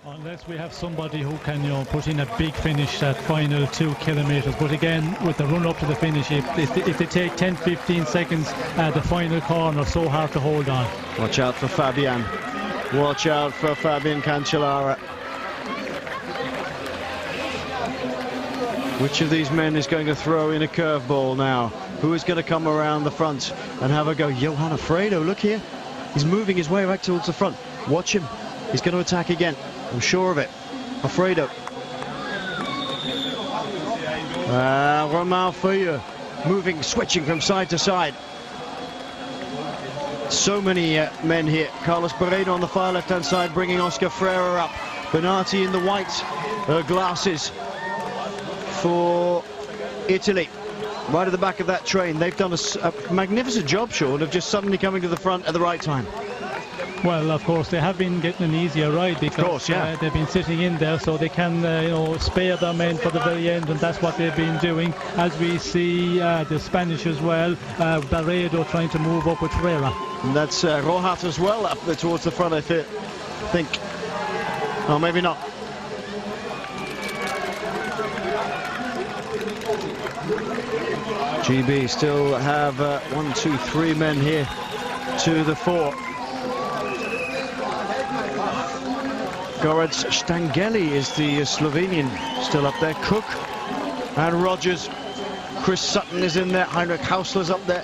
Unless we have somebody who can, put in a big finish that final 2 kilometres. But again, with the run up to the finish, if they take 10-15 seconds at the final corner, so hard to hold on. Watch out for Fabian. Watch out for Fabian Cancellara. Which of these men is going to throw in a curveball now? Who is going to come around the front and have a go? Johan Alfredo, look here. He's moving his way back towards the front. Watch him. He's going to attack again. I'm sure of it. Alfredo. Romain Feuille moving, switching from side to side. So many men here. Carlos Barredo on the far left-hand side, bringing Oscar Freire up. Bernati in the white glasses for Italy. Right at the back of that train. They've done a magnificent job, Sean, of just suddenly coming to the front at the right time. Well, of course, they have been getting an easier ride because of course, yeah. They've been sitting in there, so they can, spare their men for the very end, and that's what they've been doing. As we see the Spanish as well, Barredo trying to move up with Freire. And that's Rohat as well up there towards the front, I think. Oh, maybe not. GB still have 1, 2, 3 men here to the fore. Goretz Stangeli is the Slovenian still up there. Cook and Rogers. Chris Sutton is in there. Heinrich Hausler's up there.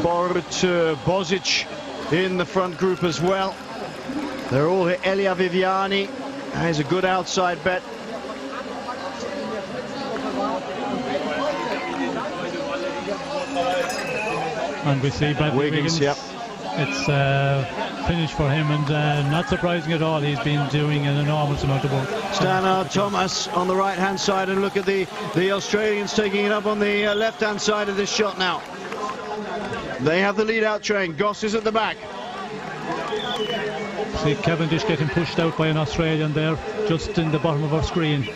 Borut Bozic in the front group as well. They're all here. Elia Viviani has a good outside bet. And we see Bradley Wiggins. Yep. It's finish for him, and not surprising at all. He's been doing an enormous amount of work. Stannard Thomas on the right-hand side, and look at the Australians taking it up on the left-hand side of this shot now. They have the lead-out train. Goss is at the back. See Cavendish getting pushed out by an Australian there, just in the bottom of our screen.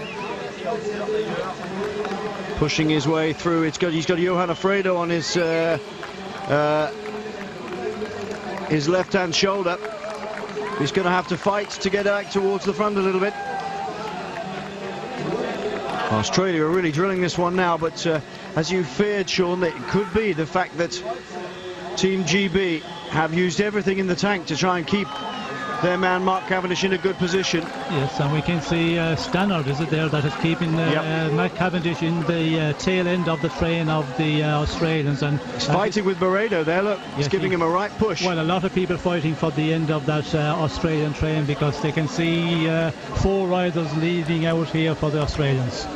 Pushing his way through. He's got Johan Alfredo on his left-hand shoulder. He's going to have to fight to get back towards the front a little bit. Australia are really drilling this one now, but as you feared, Sean, it could be the fact that Team GB have used everything in the tank to try and keep their man Mark Cavendish in a good position. Yes, and we can see Stannard, is it there, that is keeping Mark Cavendish in the tail end of the train of the Australians. And he's fighting with Barredo there, look. He's giving him a right push. Well, a lot of people fighting for the end of that Australian train, because they can see 4 riders leading out here for the Australians.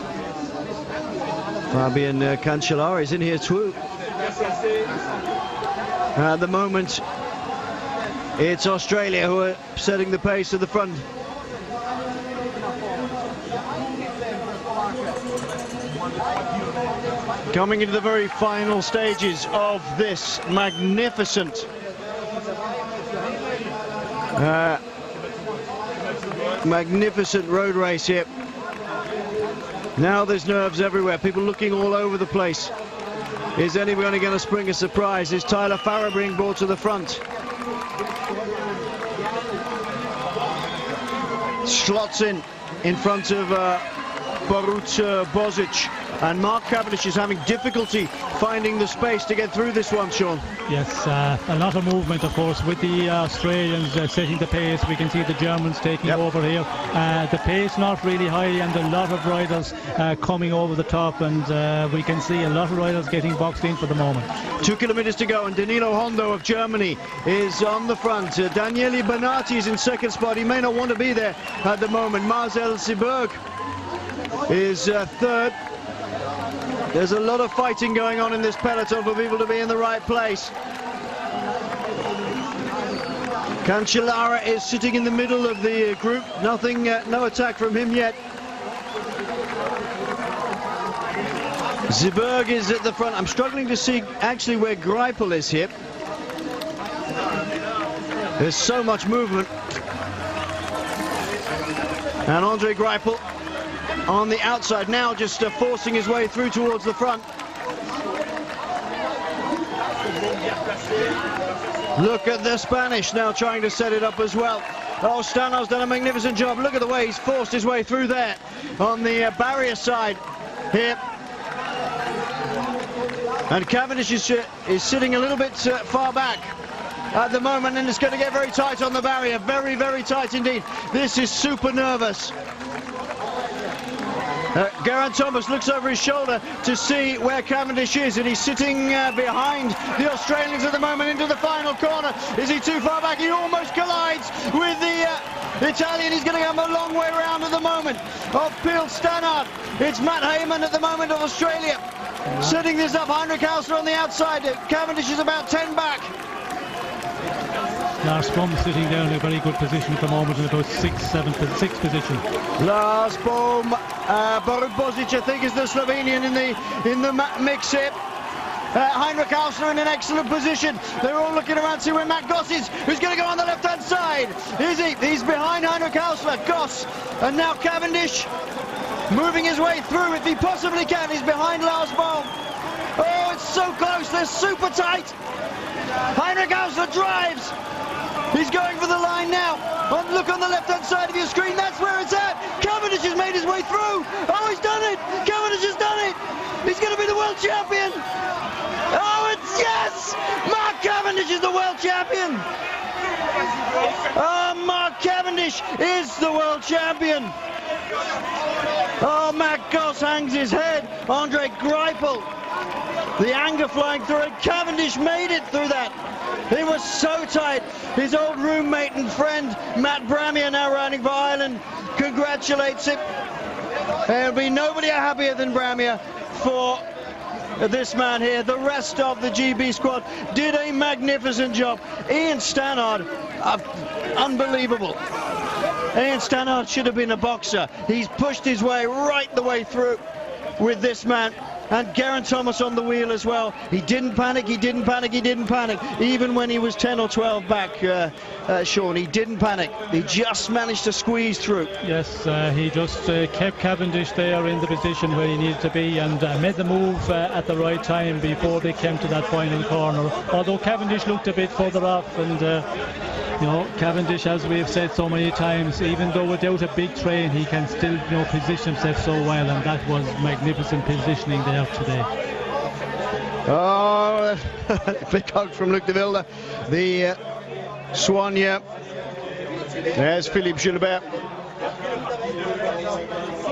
Fabian Cancellara is in here too. At the moment, it's Australia who are setting the pace at the front. Coming into the very final stages of this magnificent road race here. Now there's nerves everywhere, people looking all over the place. Is anybody going to spring a surprise? Is Tyler Farrer being brought to the front? Slots in front of Borut Bozic, and Mark Cavendish is having difficulty finding the space to get through this one, Sean. Yes, a lot of movement, of course, with the Australians setting the pace. We can see the Germans taking over here. The pace not really high, and a lot of riders coming over the top, and we can see a lot of riders getting boxed in for the moment. 2 kilometers to go, and Danilo Hondo of Germany is on the front. Daniele Bernati is in second spot. He may not want to be there at the moment. Marcel Seberg is third. There's a lot of fighting going on in this peloton for people to be in the right place. Cancellara is sitting in the middle of the group. Nothing, no attack from him yet. Seberg is at the front. I'm struggling to see actually where Greipel is here. There's so much movement. And Andre Greipel on the outside now, just forcing his way through towards the front. Look at the Spanish now trying to set it up as well. Oh, Stannard's done a magnificent job. Look at the way he's forced his way through there on the barrier side here. And Cavendish is sitting a little bit far back at the moment, and it's going to get very tight on the barrier. Very, very tight indeed. This is super nervous. Geraint Thomas looks over his shoulder to see where Cavendish is, and he's sitting behind the Australians at the moment into the final corner. Is he too far back? He almost collides with the Italian. He's going to come a long way around at the moment of Peel Stannard. It's Matt Hayman at the moment of Australia setting this up. Heinrich Hausler on the outside. Cavendish is about 10 back. Lars Bohm sitting down in a very good position at the moment in about 6th position. Lars Bohm, Borut Bozic, I think, is the Slovenian in the mix here. Heinrich Hausler in an excellent position. They're all looking around to see where Matt Goss is, who's going to go on the left-hand side. Is he? He's behind Heinrich Hausler, Goss, and now Cavendish moving his way through if he possibly can. He's behind Lars Bohm. Oh, it's so close. They're super tight. Heinrich Hausler drives. He's going for the line now. Look on the left-hand side of your screen. That's where it's at. Cavendish has made his way through. Oh, he's done it. Cavendish has done it. He's going to be the world champion. Oh, it's yes! Mark Cavendish is the world champion. Oh, Mark Cavendish is the world champion. Oh, Matt Goss hangs his head. Andre Greipel. The anger flying through it. Cavendish made it through that. He was so tight. His old roommate and friend Matt Bramier, now riding for Ireland, congratulates him. There'll be nobody happier than Bramier for this man here. The rest of the GB squad did a magnificent job. Ian Stannard, unbelievable. Ian Stannard should have been a boxer. He's pushed his way right the way through with this man. And Geraint Thomas on the wheel as well. He didn't panic, he didn't panic, he didn't panic. Even when he was 10 or 12 back, Sean, he didn't panic. He just managed to squeeze through. Yes, he just kept Cavendish there in the position where he needed to be, and made the move at the right time before they came to that final corner. Although Cavendish looked a bit further off, and you know, Cavendish, as we've said so many times, even though without a big train, he can still, you know, position himself so well, and that was magnificent positioning there today. Oh, big hug from Luc de Wilde. The Soigne. There's Philippe Gilbert.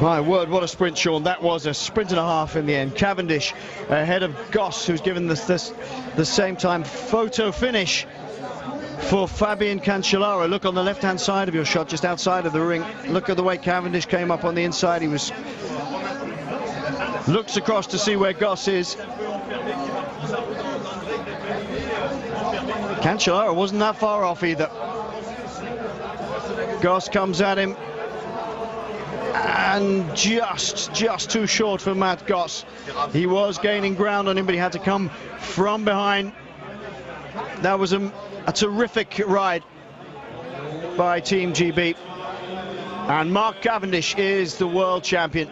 My word, what a sprint, Sean. That was a sprint and a half in the end. Cavendish ahead of Goss, who's given this the same time photo finish for Fabian Cancellara. Look on the left-hand side of your shot, just outside of the ring. Look at the way Cavendish came up on the inside. He looks across to see where Goss is. Cancellara wasn't that far off either. Goss comes at him, and just too short for Matt Goss. He was gaining ground on him, but he had to come from behind. That was a terrific ride by Team GB, and Mark Cavendish is the world champion.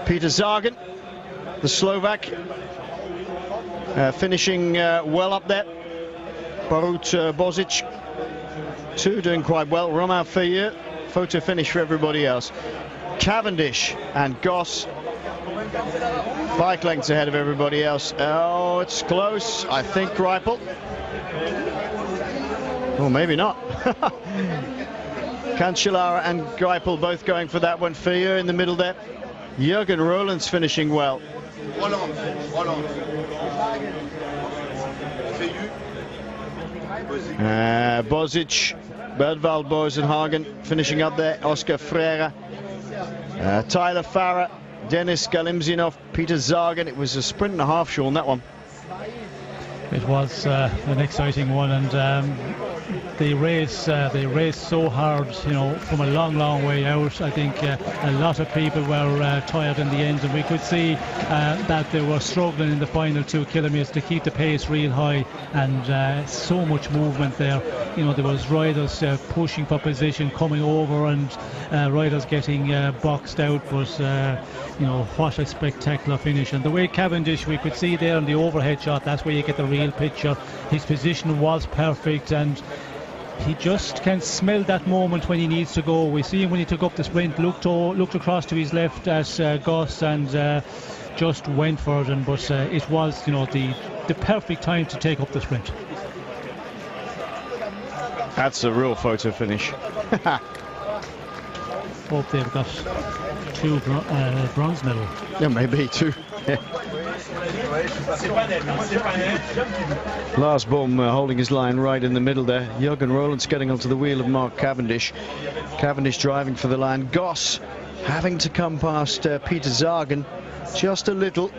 Peter Sagan, the Slovak, finishing well up there. Borut Bozic too, doing quite well. Romain Fayeux, photo finish for everybody else. Cavendish and Goss, bike lengths ahead of everybody else. Oh, it's close. I think Greipel. Oh, maybe not. Cancellara and Greipel both going for that one. Fayeux in the middle there. Jürgen Roland's finishing well. Bozic, Berdwald Bosenhagen finishing up there. Oscar Freire, Tyler Farrer, Denis Galimzinov, Peter Sagan. It was a sprint and a half, Sean, that one. It was an exciting one, and they raced so hard, you know, from a long way out. I think a lot of people were tired in the end, and we could see that they were struggling in the final 2 kilometres to keep the pace real high, and so much movement there. You know, there was riders pushing for position, coming over, and riders getting boxed out, but you know, what a spectacular finish. And the way Cavendish, we could see there in the overhead shot, that's where you get the real picture. His position was perfect, and he just can smell that moment when he needs to go. We see him when he took up the sprint, looked across to his left at Gus, and just went for it. But it was, you know, the perfect time to take up the sprint. That's a real photo finish. Hope they've got 2 bronze medals. Yeah, maybe 2. Lars Bohm holding his line right in the middle there. Jürgen Roelandts getting onto the wheel of Mark Cavendish. Cavendish driving for the line. Goss having to come past Peter Sagan just a little,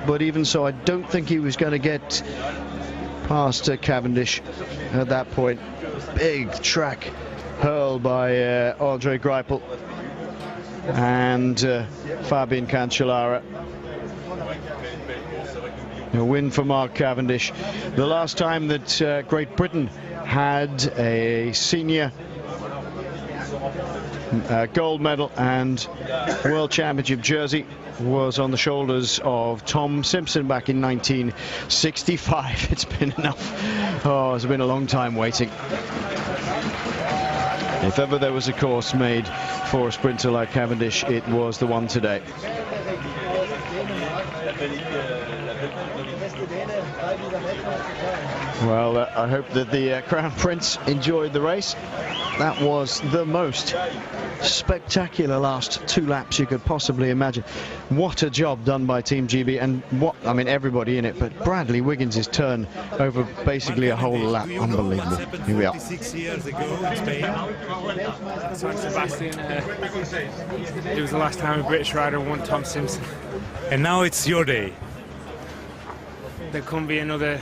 but even so, I don't think he was going to get past Cavendish at that point. Big track hurl by Andre Greipel and Fabian Cancellara. A win for Mark Cavendish. The last time that Great Britain had a senior gold medal and World Championship jersey was on the shoulders of Tom Simpson back in 1965. It's been enough. Oh, it's been a long time waiting. If ever there was a course made for a sprinter like Cavendish, it was the one today. Well, I hope that the Crown Prince enjoyed the race. That was the most spectacular last 2 laps you could possibly imagine. What a job done by Team GB, and what, I mean, everybody in it, but Bradley Wiggins' turn over basically a whole lap. Unbelievable. Here we are. 6 years ago in Spain. San Sebastian, it was the last time a British rider won Tom Simpson. And now it's your day. There couldn't be another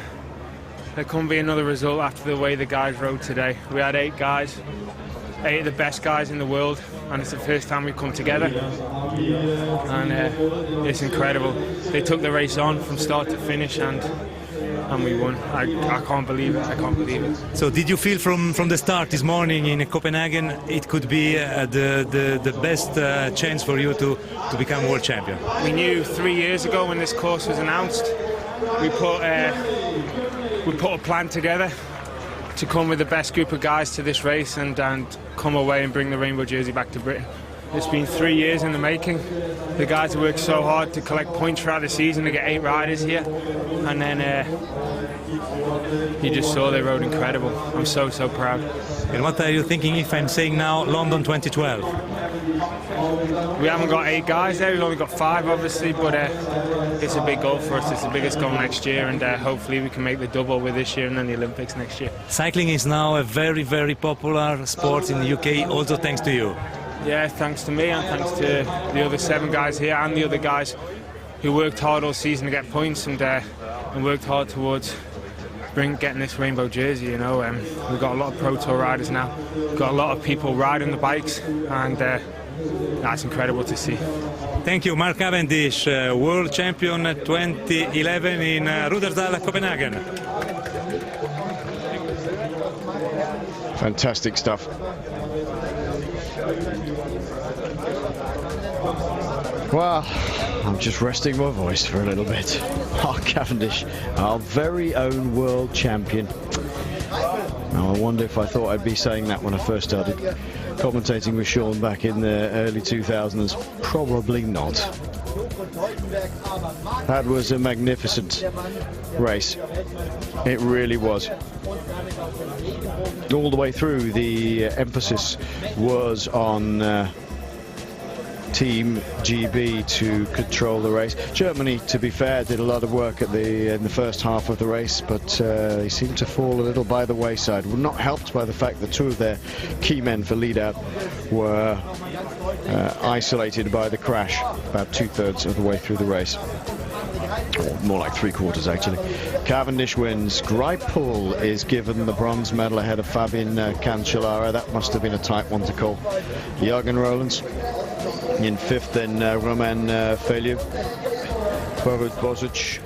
result after the way the guys rode today. We had 8 guys, 8 of the best guys in the world, and it's the first time we've come together, and it's incredible. They took the race on from start to finish, and we won. I can't believe it. I can't believe it. So did you feel from the start this morning in Copenhagen it could be the best chance for you to become world champion? We knew 3 years ago when this course was announced, we put a plan together to come with the best group of guys to this race and come away and bring the rainbow jersey back to Britain. It's been 3 years in the making. The guys have worked so hard to collect points throughout the season to get 8 riders here, and then you just saw they rode incredible. I'm so proud. And what are you thinking if I'm saying now London 2012? We haven't got 8 guys there, we've only got 5 obviously, but it's a big goal for us. It's the biggest goal next year, and hopefully we can make the double with this year and then the Olympics next year. Cycling is now a very popular sport in the UK, also thanks to you. Yeah, thanks to me and thanks to the other 7 guys here and the other guys who worked hard all season to get points and worked hard towards getting this rainbow jersey. You know, we've got a lot of Pro Tour riders now. We've got a lot of people riding the bikes, and that's incredible to see. Thank you, Mark Cavendish, World Champion 2011 in Rudersdal, Copenhagen. Fantastic stuff. Well, I'm just resting my voice for a little bit. Mark Cavendish, our very own world champion. Now, I wonder if I thought I'd be saying that when I first started commentating with Sean back in the early 2000s. Probably not. That was a magnificent race. It really was. All the way through, the emphasis was on Team GB to control the race. Germany, to be fair, did a lot of work in the first half of the race, but they seemed to fall a little by the wayside. We're not helped by the fact that 2 of their key men for lead-out were isolated by the crash about 2/3 of the way through the race. Or more like 3/4 actually. Cavendish wins. Greipel is given the bronze medal ahead of Fabian Cancellara. That must have been a tight one to call. Jürgen Roelandts in 5th, then Roman Feliu, Boris Bozic